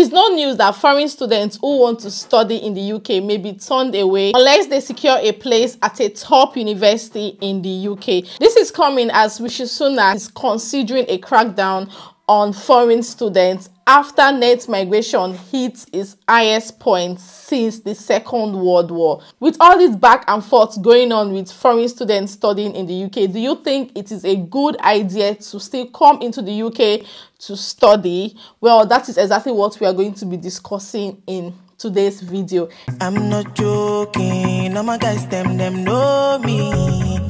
is no news that foreign students who want to study in the UK may be turned away unless they secure a place at a top university in the UK. This is coming as Rishi Sunak is considering a crackdown on foreign students after net migration hits its highest point since the Second World War. With all this back and forth going on with foreign students studying in the UK, do you think it is a good idea to still come into the UK to study? Well, that is exactly what we are going to be discussing in today's video. I'm not joking, all my guys them know me.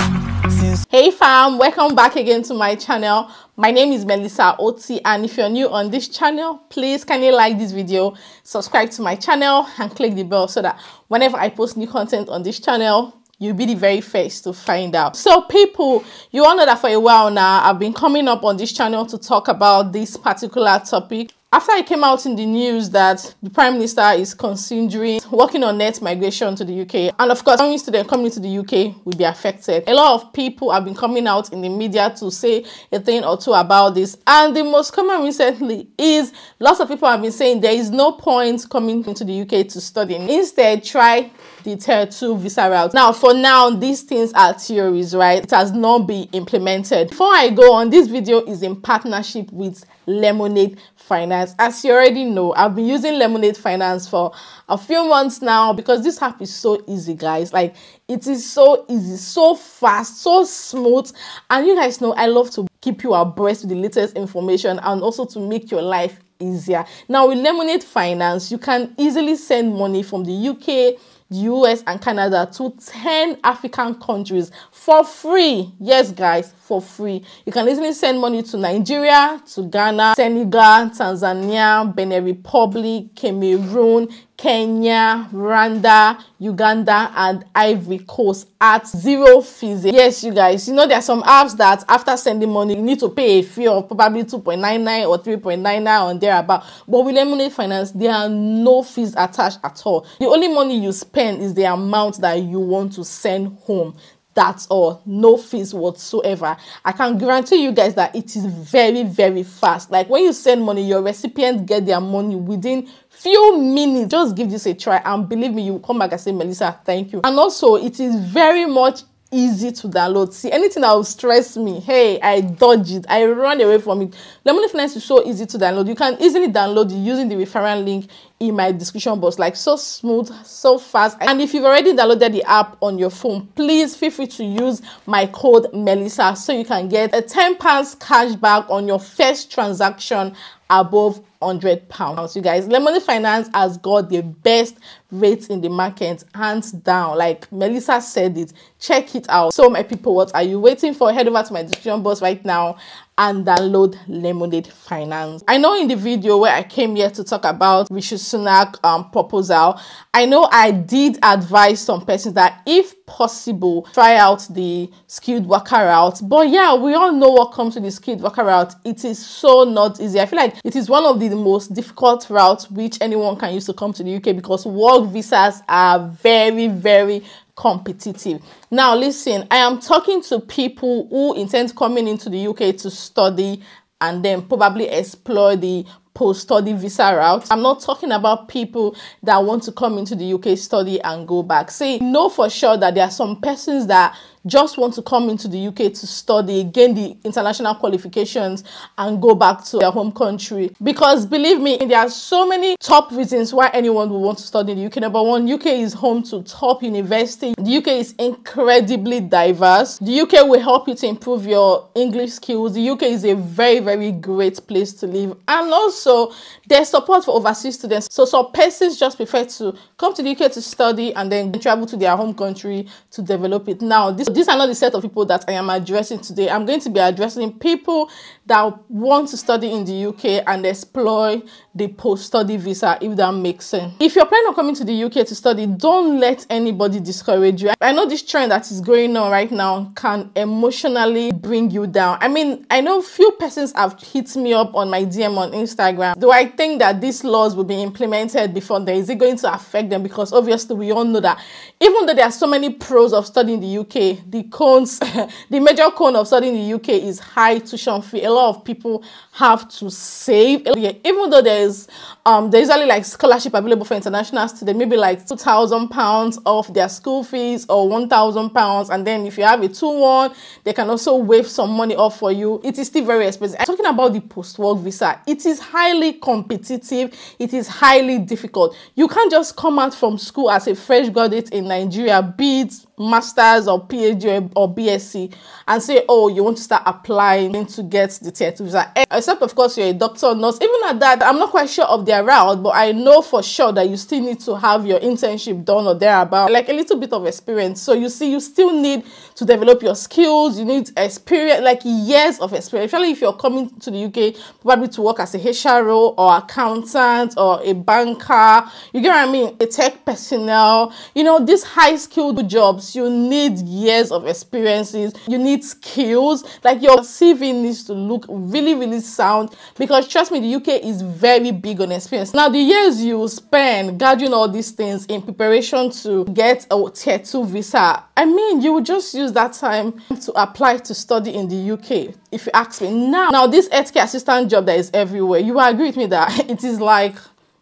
Hey fam, welcome back again to my channel. My name is Melissa Oti, and if you're new on this channel, please kindly like this video, subscribe to my channel and click the bell so that whenever I post new content on this channel, you'll be the very first to find out. So people, you all know that for a while now I've been coming up on this channel to talk about this particular topic. After it came out in the news that the Prime Minister is considering working on net migration to the UK, and of course, foreign students coming to the UK will be affected. A lot of people have been coming out in the media to say a thing or two about this, and the most common recently is lots of people have been saying there is no point coming into the UK to study. Instead, try the Tier 2 visa route. Now, for now, these things are theories, right? It has not been implemented. Before I go on, this video is in partnership with Lemonade Finance. As you already know, I've been using Lemonade Finance for a few months now because this app is so easy, guys. Like, it is so easy, so fast, so smooth, and you guys know I love to keep you abreast with the latest information and also to make your life easier. Now, with Lemonade Finance, you can easily send money from the UK, the US and Canada to 10 African countries for free. Yes, guys, for free. You can easily send money to Nigeria, to Ghana, Senegal, Tanzania, Benin Republic, Cameroon, Kenya, Rwanda, Uganda, and Ivory Coast at zero fees. Yes, you guys, you know there are some apps that after sending money, you need to pay a fee of probably 2.99 or 3.99 on thereabout. But with Lemonade Finance, there are no fees attached at all. The only money you spend is the amount that you want to send home. That's all. No fees whatsoever. I can guarantee you guys that it is very, very fast. Like when you send money, your recipients get their money within few minutes. Just give this a try and believe me, you will come back and say, Melissa, thank you. And also, it is very much easy to download. See, anything that will stress me, hey, I dodge it, I run away from it. Lemonade Finance is so easy to download. You can easily download it using the referral link in my description box. Like, so smooth, so fast. And if you've already downloaded the app on your phone, please feel free to use my code Melissa so you can get a £10 cashback on your first transaction above £100. You guys, Lemonade Finance has got the best rates in the market, hands down. Like Melissa said it, check it out. So my people, what are you waiting for? Head over to my description box right now and download Lemonade Finance. I know in the video where I came here to talk about Rishi Sunak proposal, I know I did advise some persons that if possible, try out the skilled worker route. But yeah, we all know what comes to the skilled worker route. It is so not easy. I feel like it is one of the most difficult routes which anyone can use to come to the UK because work visas are very, very competitive. Now listen, I am talking to people who intend coming into the UK to study and then probably explore the post-study visa route. I'm not talking about people that want to come into the UK, study and go back. See, know for sure that there are some persons that just want to come into the UK to study, gain the international qualifications and go back to their home country. Because believe me, there are so many top reasons why anyone would want to study in the UK. Number one, UK is home to top university. The UK is incredibly diverse. The UK will help you to improve your English skills. The UK is a very, very great place to live. And also, there's support for overseas students. So some persons just prefer to come to the UK to study and then travel to their home country to develop it. Now, these are not the set of people that I am addressing today. I'm going to be addressing people that want to study in the UK and explore the post-study visa, if that makes sense. If you're planning on coming to the UK to study, don't let anybody discourage you. I know this trend that is going on right now can emotionally bring you down. I mean, I know few persons have hit me up on my DM on Instagram. Do I think that these laws will be implemented before then? Is it going to affect them? Because obviously we all know that even though there are so many pros of studying in the UK, the cones, the major cone of studying in the UK is high tuition fee. A lot of people have to save, even though there's usually like scholarship available for international students, maybe like £2,000 off their school fees or £1,000, and then if you have a 2-1, they can also waive some money off for you. It is still very expensive. I'm talking about the post-work visa. It is highly competitive. It is highly difficult. You can't just come out from school as a fresh graduate in Nigeria, be it masters or PhD or BSc, and say, oh, you want to start applying to get the tier 2 visa. Except of course you're a doctor or nurse. Even at that, I'm not quite sure of their route, but I know for sure that you still need to have your internship done or thereabout, like a little bit of experience. So you see, you still need to develop your skills. You need experience, like years of experience, especially if you're coming to the UK probably to work as a HRO or accountant or a banker. You get what I mean? A tech personnel, you know, these high skilled jobs, you need years of experiences. You need skills. Like your CV needs to look really, really sound, because trust me, the UK is very big on experience. Now, the years you spend gathering all these things in preparation to get a tier 2 visa, I mean, you will just use that time to apply to study in the UK, if you ask me. Now this healthcare assistant job that is everywhere, you will agree with me that it is like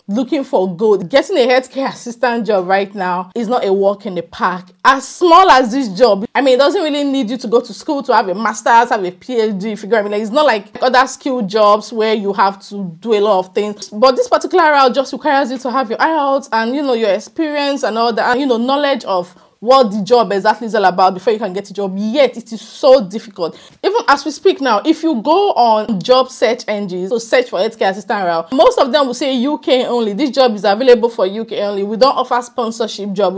looking for gold. Getting a healthcare assistant job right now is not a walk in the park. As small as this job, I mean, it doesn't really need you to go to school to have a master's, have a PhD, if you get what I mean. Like, it's not like other skilled jobs where you have to do a lot of things. But this particular route just requires you to have your IELTS and, you know, your experience and all that, and, you know, knowledge of what the job exactly is all about before you can get a job. Yet it is so difficult. Even as we speak now, if you go on job search engines to search for healthcare assistant route, most of them will say UK only. This job is available for UK only. We don't offer sponsorship job.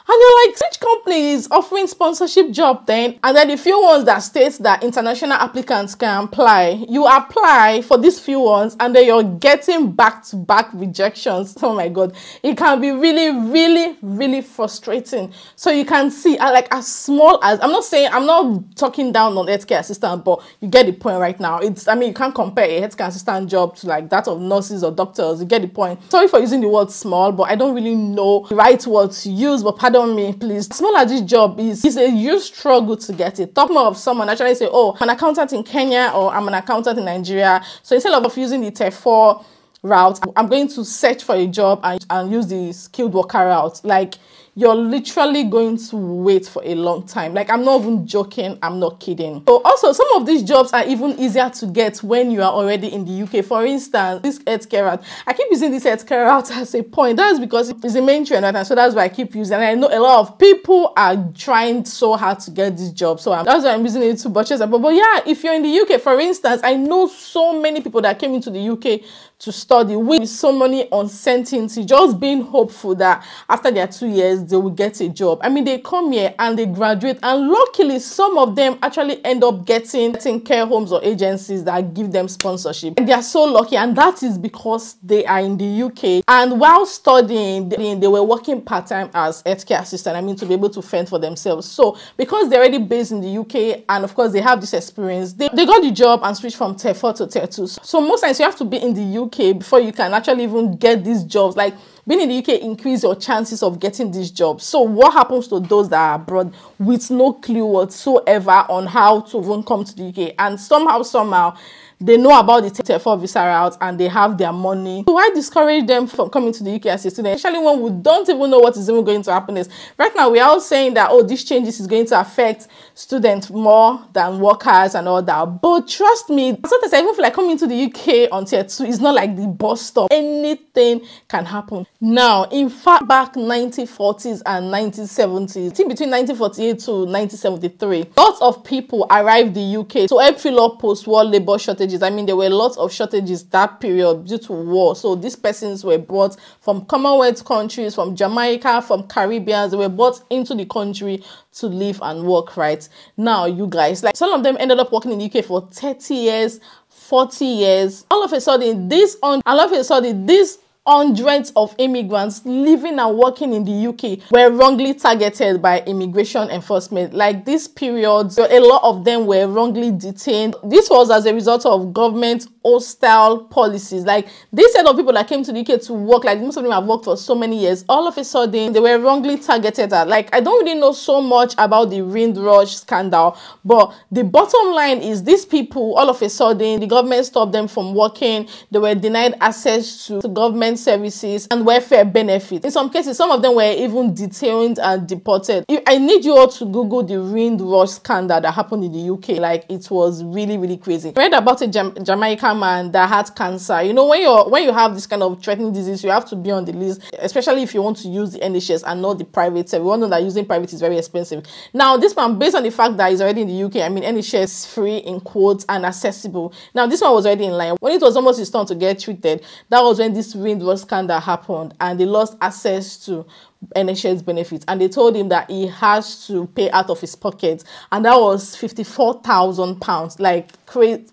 And you're like, which company is offering sponsorship job then? And then the few ones that states that international applicants can apply, you apply for these few ones and then you're getting back-to-back rejections. Oh my God. It can be really, really, really frustrating. So you can see, like, as small as, I'm not talking down on healthcare assistant, but you get the point right now. I mean, you can't compare a healthcare assistant job to like that of nurses or doctors. You get the point. Sorry for using the word small, but I don't really know the right word to use, but pardon me, please. As small as this job is, it's a huge struggle to get it. Talk more of someone actually say, oh, I'm an accountant in Kenya or I'm an accountant in Nigeria. So instead of using the tier 4 route, I'm going to search for a job and use the skilled worker route. Like, you're literally going to wait for a long time. Like, I'm not even joking. I'm not kidding. So also, some of these jobs are even easier to get when you are already in the UK. For instance, this healthcare route. I keep using this healthcare route as a point. That's because it's a main trend, right? And so that's why I keep using it. And I know a lot of people are trying so hard to get this job. So that's why I'm using it to purchase it. But yeah, if you're in the UK, for instance, I know so many people that came into the UK to study with so many uncertainty, just being hopeful that after their 2 years they will get a job. I mean, they come here and they graduate, and luckily some of them actually end up getting care homes or agencies that give them sponsorship, and they are so lucky. And that is because they are in the UK, and while studying they were working part-time as healthcare assistant, I mean, to be able to fend for themselves. So because they're already based in the UK and of course they have this experience, they got the job and switched from tier 4 to tier 2. So most times you have to be in the UK before you can actually even get these jobs. Like, being in the UK increase your chances of getting these jobs. So what happens to those that are abroad with no clue whatsoever on how to even come to the UK, and somehow they know about the tier 4 visa route and they have their money? So why discourage them from coming to the UK as a student, especially when we don't even know what is even going to happen? Is right now we are all saying that, oh, these changes is going to affect students more than workers and all that. But trust me, sometimes I even feel like coming to the UK on tier 2 is not like the bus stop. Anything can happen. Now, in fact, back 1940s and 1970s, I think between 1948 to 1973, lots of people arrived the UK to help fill up post-war labor shortages. I mean, there were lots of shortages that period due to war. So these persons were brought from Commonwealth countries, from Jamaica, from Caribbeans. They were brought into the country to live and work. Right now, you guys, like, some of them ended up working in the UK for 30 years, 40 years. All of a sudden, this hundreds of immigrants living and working in the UK were wrongly targeted by immigration enforcement. Like this period, a lot of them were wrongly detained. This was as a result of government hostile policies. Like this set of people that came to the UK to work, like most of them have worked for so many years, all of a sudden they were wrongly targeted at. Like I don't really know so much about the Windrush scandal, but the bottom line is these people, all of a sudden the government stopped them from working. They were denied access to government services and welfare benefits. In some cases, some of them were even detained and deported. I need you all to Google the Windrush scandal that happened in the UK. Like it was really, really crazy. I read about a Jamaican man that had cancer. You know, when you have this kind of threatening disease, you have to be on the list, especially if you want to use the NHS and not the private sector. We all know that using private is very expensive. Now, this man, based on the fact that he's already in the UK, I mean, NHS is free in quotes and accessible. Now, this one was already in line. When it was almost his turn to get treated, that was when this Windrush scandal happened and they lost access to NHS benefits, and they told him that he has to pay out of his pocket, and that was £54,000. Like crazy.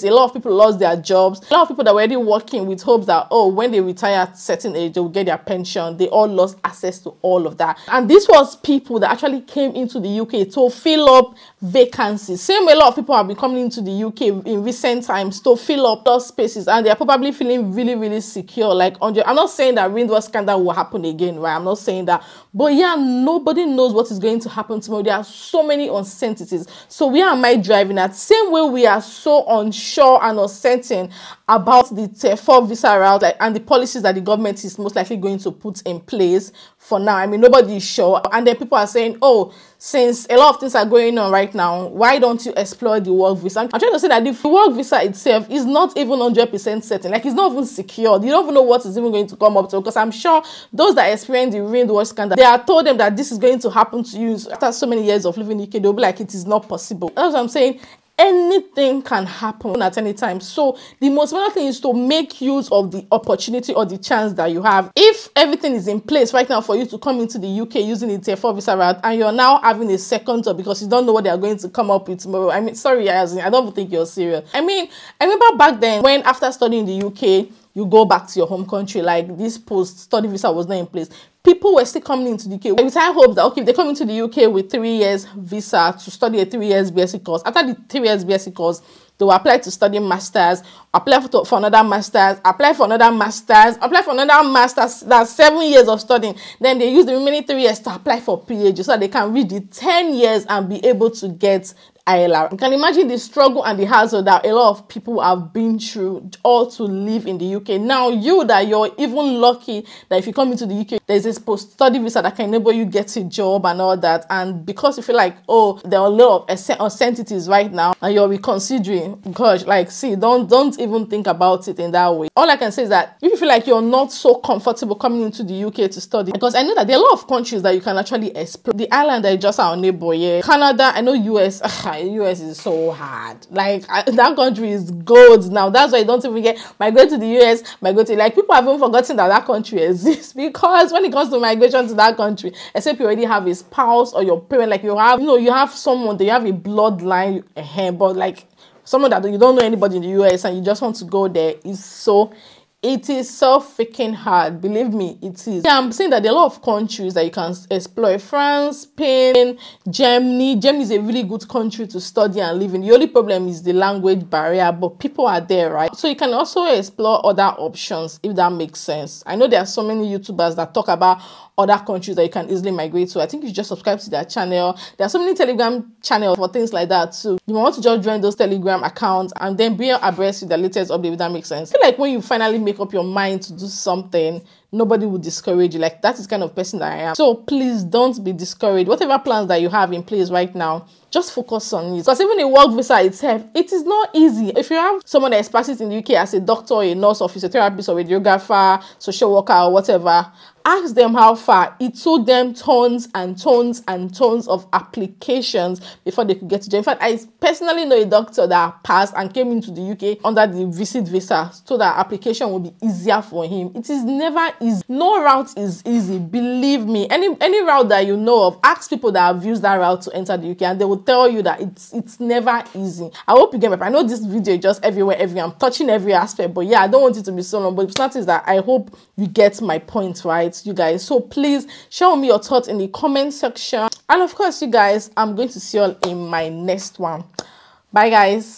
A lot of people lost their jobs. A lot of people that were already working with hopes that, oh, when they retire at a certain age, they will get their pension. They all lost access to all of that. And this was people that actually came into the UK to fill up vacancies. Same way a lot of people have been coming into the UK in recent times to fill up those spaces, and they're probably feeling really, really secure. Like, I'm not saying that Windrush scandal will happen again, right? I'm not saying that. But yeah, nobody knows what is going to happen tomorrow. There are so many uncertainties. So where am I driving at? Same way we are so unsure and uncertain about the Tier 4 visa route and the policies that the government is most likely going to put in place for now. I mean, nobody is sure. And then people are saying, oh, since a lot of things are going on right now, why don't you explore the work visa? I'm trying to say that the work visa itself is not even 100% certain. Like, it's not even secured. You don't even know what is even going to come up to, because I'm sure those that experience the Windrush scandal, they are told them that this is going to happen to you. After so many years of living in the UK, they'll be like, it is not possible. That's what I'm saying. Anything can happen at any time. So the most important thing is to make use of the opportunity or the chance that you have. If everything is in place right now for you to come into the UK using the Tier 4 visa route, and you're now having a second job because you don't know what they are going to come up with tomorrow, I mean, sorry, I don't think you're serious. I mean, I remember back then when after studying in the UK, you go back to your home country, like this post-study visa was not in place. People were still coming into the UK with high hopes that, okay, if they come into the UK with 3 years visa to study a 3 years BSc course, after the 3 years BSc course, they will apply to study masters, apply for another masters, apply for another masters, apply for another masters. That's 7 years of studying. Then they use the remaining 3 years to apply for PhD so that they can reach the 10 years and be able to get ILR. You can imagine the struggle and the hassle that a lot of people have been through all to live in the UK. Now, you're even lucky that if you come into the UK, there's this post-study visa that can enable you get a job and all that. And because you feel like, oh, there are a lot of uncertainties right now, and you're reconsidering, gosh, like, see, don't even think about it in that way. All I can say is that if you feel like you're not so comfortable coming into the UK to study, because I know that there are a lot of countries that you can actually explore. The island that is just our neighbor, yeah. Canada, I know US. US is so hard. Like, that country is gold now. That's why you don't even get migrate to the US, migrate to, like, people have even forgotten that country exists, because when it comes to migration to that country, except you already have a spouse or your parent, like you have someone that you have a bloodline, but like someone that you don't know anybody in the US and you just want to go there, it is so freaking hard. Believe me, it is. Yeah, I'm saying that there are a lot of countries that you can explore. France, Spain, Germany. Germany is a really good country to study and live in. The only problem is the language barrier, but people are there, right? So you can also explore other options, if that makes sense. I know there are so many YouTubers that talk about other countries that you can easily migrate to. I think you should just subscribe to their channel. There are so many Telegram channels for things like that too. You want to just join those Telegram accounts and then be abreast with the latest update, if that makes sense. I feel like when you finally make up your mind to do something, nobody will discourage you. Like, that is the kind of person that I am. So please don't be discouraged. Whatever plans that you have in place right now, just focus on it. Because even a work visa itself, it is not easy. If you have someone that is practicing in the UK as a doctor, a nurse, or physiotherapist, or radiographer, social worker, or whatever, Ask them how far. It took them tons and tons and tons of applications before they could get to jail. In fact, I personally know a doctor that passed and came into the UK under the visit visa so that application will be easier for him. It is never easy. No route is easy. Believe me. Any route that you know of, ask people that have used that route to enter the UK and they will tell you that it's never easy. I hope you get my point. I know this video is just everywhere. I'm touching every aspect, but yeah, I don't want it to be so long. But the fact is that I hope you get my point, right, you guys? So please show me your thoughts in the comment section. And of course, you guys, I'm going to see you all in my next one. Bye, guys.